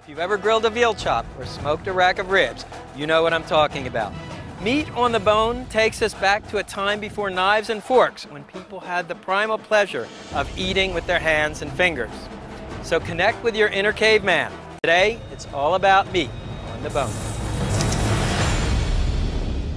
If you've ever grilled a veal chop or smoked a rack of ribs, you know what I'm talking about. Meat on the bone takes us back to a time before knives and forks, when people had the primal pleasure of eating with their hands and fingers. So connect with your inner caveman. Today, it's all about meat on the bone.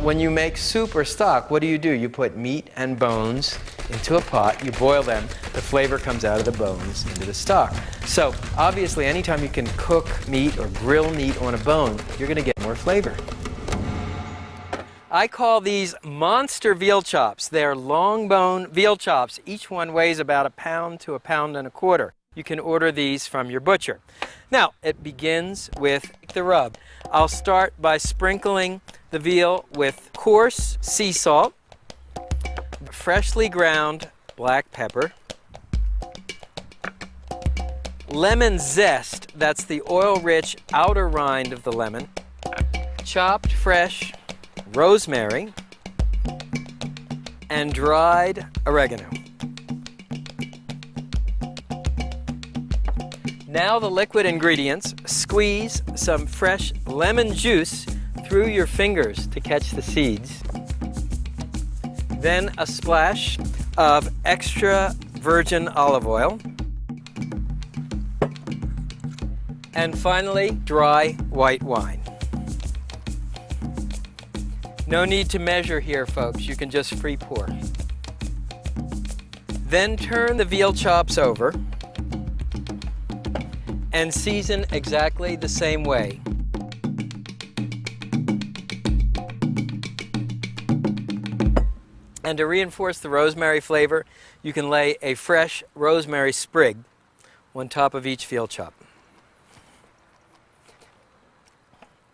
When you make soup or stock, what do? You put meat and bones into a pot, you boil them, the flavor comes out of the bones into the stock. So obviously, anytime you can cook meat or grill meat on a bone, you're gonna get more flavor. I call these monster veal chops. They're long bone veal chops. Each one weighs about 1 pound to 1.25 pounds. You can order these from your butcher. Now, it begins with the rub. I'll start by sprinkling the veal with coarse sea salt, freshly ground black pepper, lemon zest, that's the oil-rich outer rind of the lemon, chopped fresh rosemary, and dried oregano. Now the liquid ingredients, squeeze some fresh lemon juice through your fingers to catch the seeds. Then a splash of extra virgin olive oil. And finally, dry white wine. No need to measure here, folks. You can just free pour. Then turn the veal chops over and season exactly the same way. And to reinforce the rosemary flavor, you can lay a fresh rosemary sprig on top of each veal chop.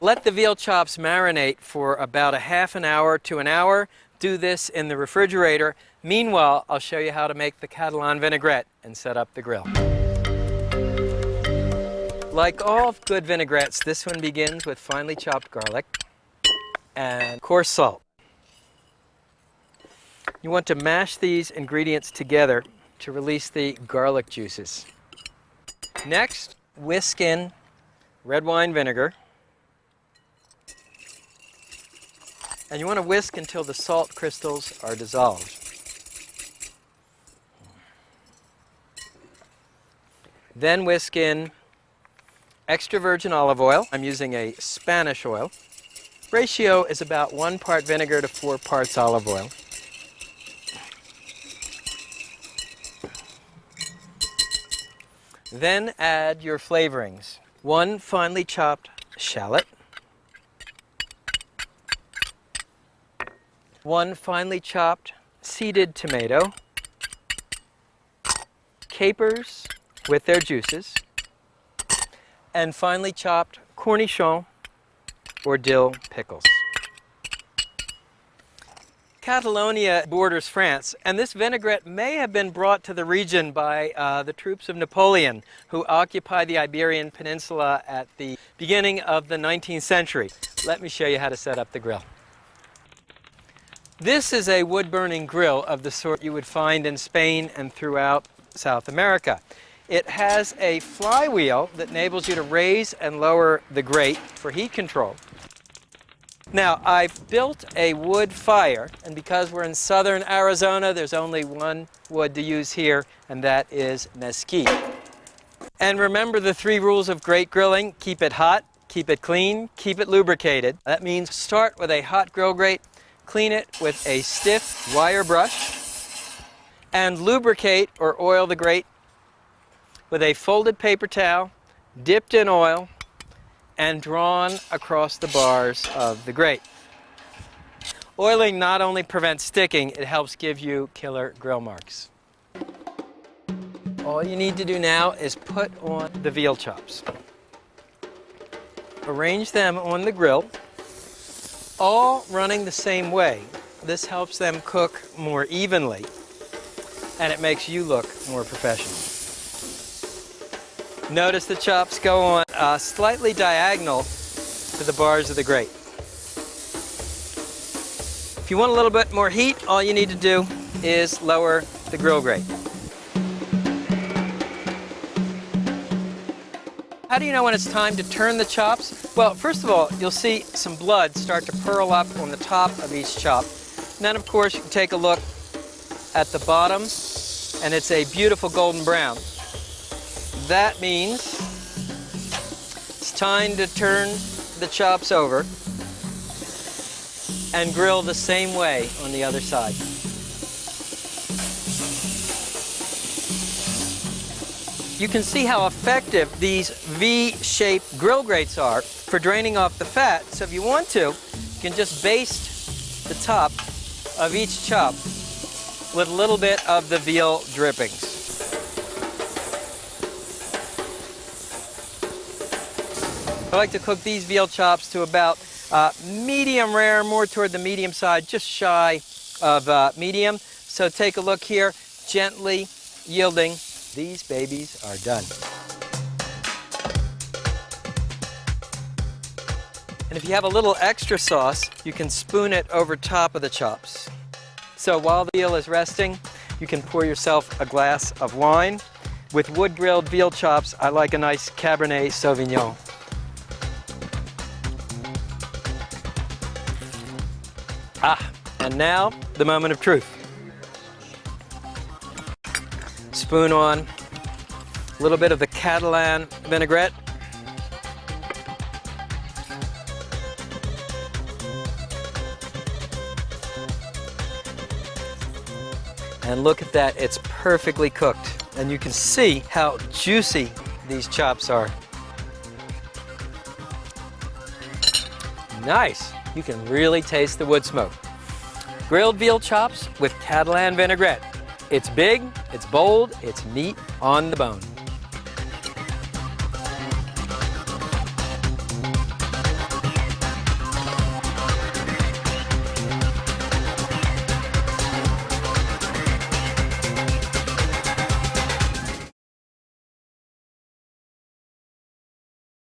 Let the veal chops marinate for about 1/2 hour to an hour. Do this in the refrigerator. Meanwhile, I'll show you how to make the Catalan Vinaigrette and set up the grill. Like all good vinaigrettes, this one begins with finely chopped garlic and coarse salt. You want to mash these ingredients together to release the garlic juices. Next, whisk in red wine vinegar. And you want to whisk until the salt crystals are dissolved. Then whisk in extra virgin olive oil. I'm using a Spanish oil. Ratio is about 1 part vinegar to 4 parts olive oil. Then add your flavorings. 1 finely chopped shallot, 1 finely chopped seeded tomato, capers with their juices, and finely chopped cornichon or dill pickles. Catalonia borders France, and this vinaigrette may have been brought to the region by the troops of Napoleon, who occupied the Iberian Peninsula at the beginning of the 19th century. Let me show you how to set up the grill. This is a wood-burning grill of the sort you would find in Spain and throughout South America. It has a flywheel that enables you to raise and lower the grate for heat control. Now, I've built a wood fire, and because we're in southern Arizona, there's only one wood to use here, and that is mesquite. And remember the 3 rules of great grilling: keep it hot, keep it clean, keep it lubricated. That means start with a hot grill grate, clean it with a stiff wire brush, and lubricate or oil the grate with a folded paper towel, dipped in oil, and drawn across the bars of the grate. Oiling not only prevents sticking, it helps give you killer grill marks. All you need to do now is put on the veal chops. Arrange them on the grill, all running the same way. This helps them cook more evenly, and it makes you look more professional. Notice the chops go on slightly diagonal to the bars of the grate. If you want a little bit more heat, all you need to do is lower the grill grate. How do you know when it's time to turn the chops? Well, first of all, you'll see some blood start to pearl up on the top of each chop. And then, of course, you can take a look at the bottom, and it's a beautiful golden brown. That means it's time to turn the chops over and grill the same way on the other side. You can see how effective these V-shaped grill grates are for draining off the fat. So if you want to, you can just baste the top of each chop with a little bit of the veal drippings. I like to cook these veal chops to about medium rare, more toward the medium side, just shy of medium. So take a look here, gently yielding. These babies are done. And if you have a little extra sauce, you can spoon it over top of the chops. So while the veal is resting, you can pour yourself a glass of wine. With wood-grilled veal chops, I like a nice Cabernet Sauvignon. And now, the moment of truth. Spoon on a little bit of the Catalan Vinaigrette. And look at that, it's perfectly cooked. And you can see how juicy these chops are. Nice, you can really taste the wood smoke. Grilled veal chops with Catalan Vinaigrette. It's big, it's bold, it's meat on the bone.